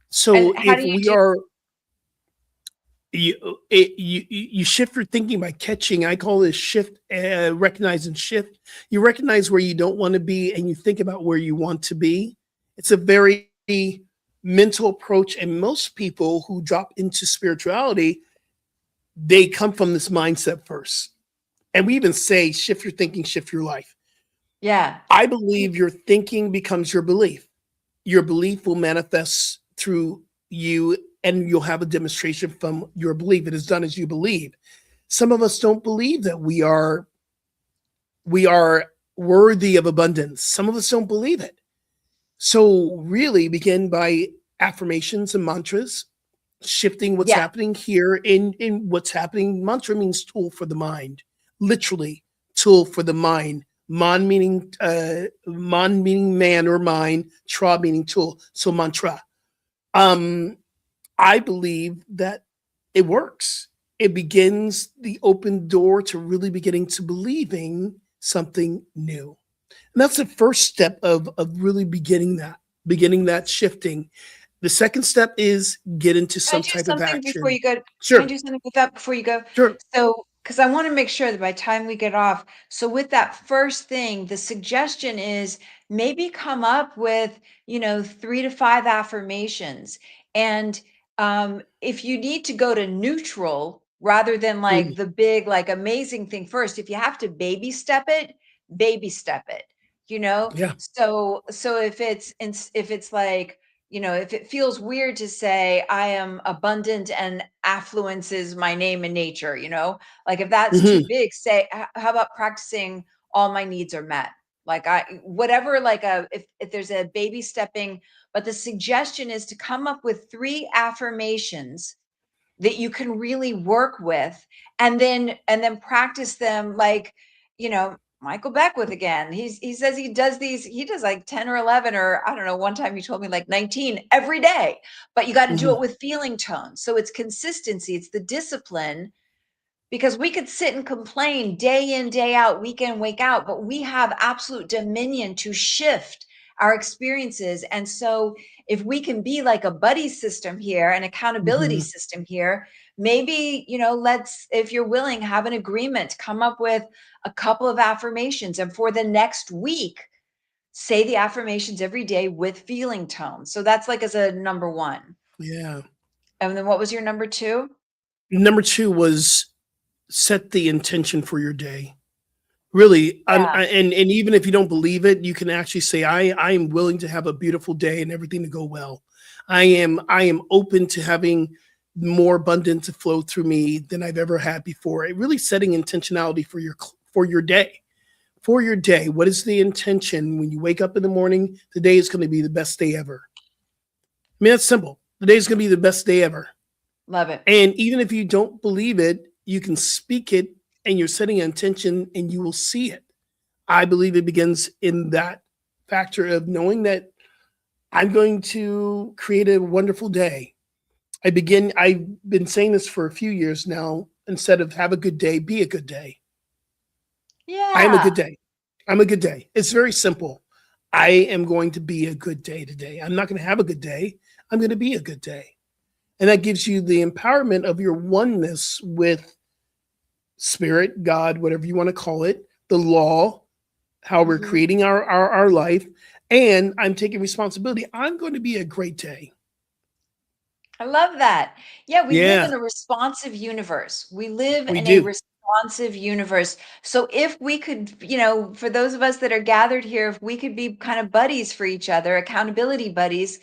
So how if do you we do are you shift your thinking by catching. I call this shift, recognize and shift. You recognize where you don't want to be, and you think about where you want to be. It's a very mental approach, and most people who drop into spirituality, they come from this mindset first. And we even say, shift your thinking, shift your life. Yeah. I believe your thinking becomes your belief. Your belief will manifest through you, and you'll have a demonstration from your belief. It is done as you believe. Some of us don't believe that we are worthy of abundance. Some of us don't believe it. So really begin by affirmations and mantras, shifting what's Yeah. happening here in what's happening. Mantra means tool for the mind, literally tool for the mind. Man meaning man or mind, tra meaning tool. So mantra. Um, I believe that it works. It begins the open door to really beginning to believing something new. And that's the first step of really beginning that shifting. The second step is get into Can I some do type of something before action. you go? Can I Sure, do something with that before you go? sure. So, because I want to make sure that by the time we get off, so with that first thing, the suggestion is maybe come up with, 3 to 5 affirmations. And if you need to go to neutral rather than Mm, like the big, like amazing thing first, if you have to baby step it, you know? yeah. So if it's like, if it feels weird to say I am abundant and affluence is my name in nature, like if that's too Mhm. big, say, how about practicing all my needs are met? Like whatever, like if there's a baby stepping, but the suggestion is to come up with 3 affirmations that you can really work with, and then practice them like, Michael Beckwith again. He says he does like 10 or 11, or I don't know, one time he told me like 19 every day. But you got to do Mhm. it with feeling tone. So it's consistency, it's the discipline, because we could sit and complain day in, day out, week in, week out, but we have absolute dominion to shift our experiences. And so, if we can be like a buddy system here, an accountability Mhm. system here, maybe, let's, if you're willing, have an agreement, come up with a couple of affirmations. And for the next week, say the affirmations every day with feeling tone. So that's like as a number one. Yeah. And then what was your number two? Number 2 was set the intention for your day. Really, Yeah. and even if you don't believe it, you can actually say, I am willing to have a beautiful day and everything to go well. I am open to having more abundance to flow through me than I've ever had before. It really setting intentionality for your day. For your day, what is the intention when you wake up in the morning? The day is going to be the best day ever. I mean, that's simple. The day is going to be the best day ever. Love it. And even if you don't believe it, you can speak it, and you're setting an intention, and you will see it. I believe it begins in that factor of knowing that I'm going to create a wonderful day. I've been saying this for a few years now. Instead of have a good day, be a good day. I am a Yeah. good day. I'm a good day. It's very simple. I am going to be a good day today. I'm not going to have a good day. I'm going to be a good day. And that gives you the empowerment of your oneness with spirit, God, whatever you want to call it, the law, how we're Mhm. creating our life. And I'm taking responsibility. I'm going to be a great day. I love that. Yeah, we live in Yeah, a responsive universe. We live we in a do. responsive universe. So if we could, for those of us that are gathered here, if we could be kind of buddies for each other, accountability buddies,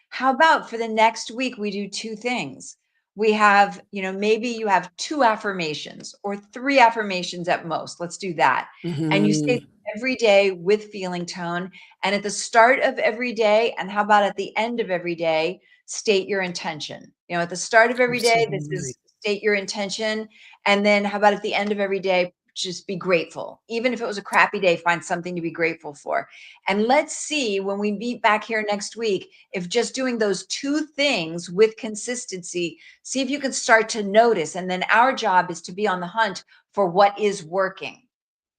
how about for the next week we do two things? We have, maybe you have two affirmations or three affirmations at most. Let's do that. And you say Mhm. every day with feeling tone. And at the start of every day, and how about at the end of every day, state your intention. At the start of every day, this Absolutely. is state your intention. And then how about at the end of every day, just be grateful. Even if it was a crappy day, find something to be grateful for. And let's see when we meet back here next week, if just doing those two things with consistency, see if you can start to notice. And then our job is to be on the hunt for what is working,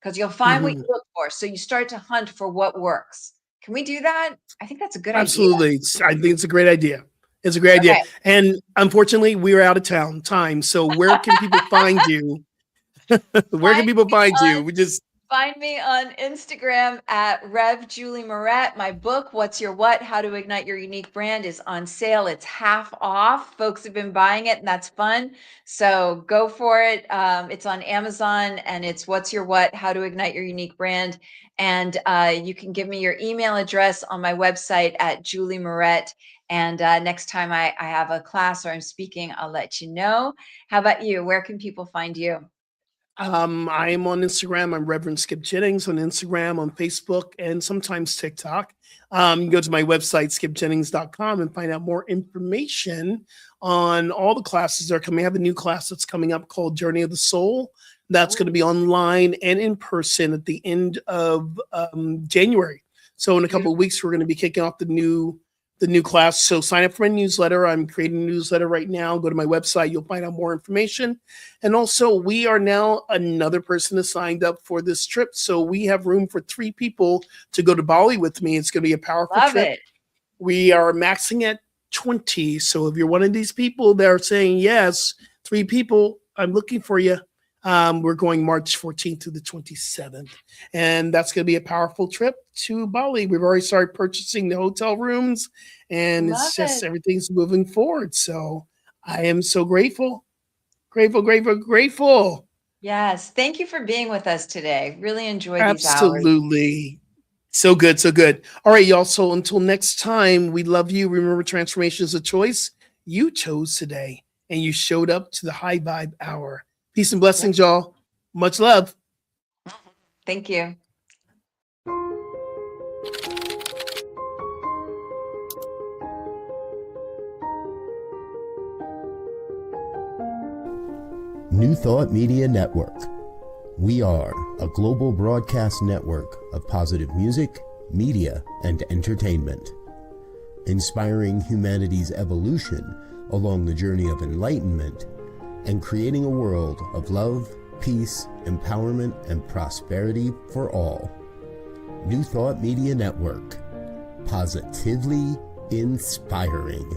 because you'll find what you Mhm. look for. So you start to hunt for what works. Can we do that? I think that's a good idea. Absolutely. I think it's a great idea. It's a great idea. Okay. And unfortunately, we're out of time. So where can people find you? Where can Find people me find you? on Find me on Instagram at Rev Julie Moret. My book, What's Your What? How to Ignite Your Unique Brand, is on sale. It's half off. Folks have been buying it, and that's fun. So go for it. It's on Amazon, and it's What's Your What? How to Ignite Your Unique Brand. And you can give me your email address on my website at Julie Moret. And next time I have a class or I'm speaking, I'll let you know. How about you? Where can people find you? I am on Instagram. I'm Reverend Skip Jennings on Instagram, on Facebook, and sometimes TikTok. You can go to my website, skipjennings.com, and find out more information on all the classes that are coming. I have a new class that's coming up called Journey of the Soul. That's going to be online and in person at the end of January. So in a couple of weeks, we're going to be kicking off the new class. So sign up for my newsletter. I'm creating a newsletter right now. Go to my website. You'll find out more information. And also, we are now another person has signed up for this trip. So we have room for 3 people to go to Bali with me. It's going to be a powerful Love trip. it. We are maxing at 20. So if you're one of these people that are saying yes, 3 people, I'm looking for you. We're going March 14th to the 27th. And that's going to be a powerful trip to Bali. We've already started purchasing the hotel rooms, and Love it's just it. everything's moving forward. So I am so grateful. Grateful. Yes. Thank you for being with us today. Really enjoy these hours. Absolutely. So good. So good. All right, y'all. So until next time, we love you. Remember, transformation is a choice. You chose today, and you showed up to the High Vibe Hour. Peace and blessings, y'all. Much love. Thank you. New Thought Media Network. We are a global broadcast network of positive music, media, and entertainment, inspiring humanity's evolution along the journey of enlightenment and creating a world of love, peace, empowerment, and prosperity for all. New Thought Media Network. Positively inspiring.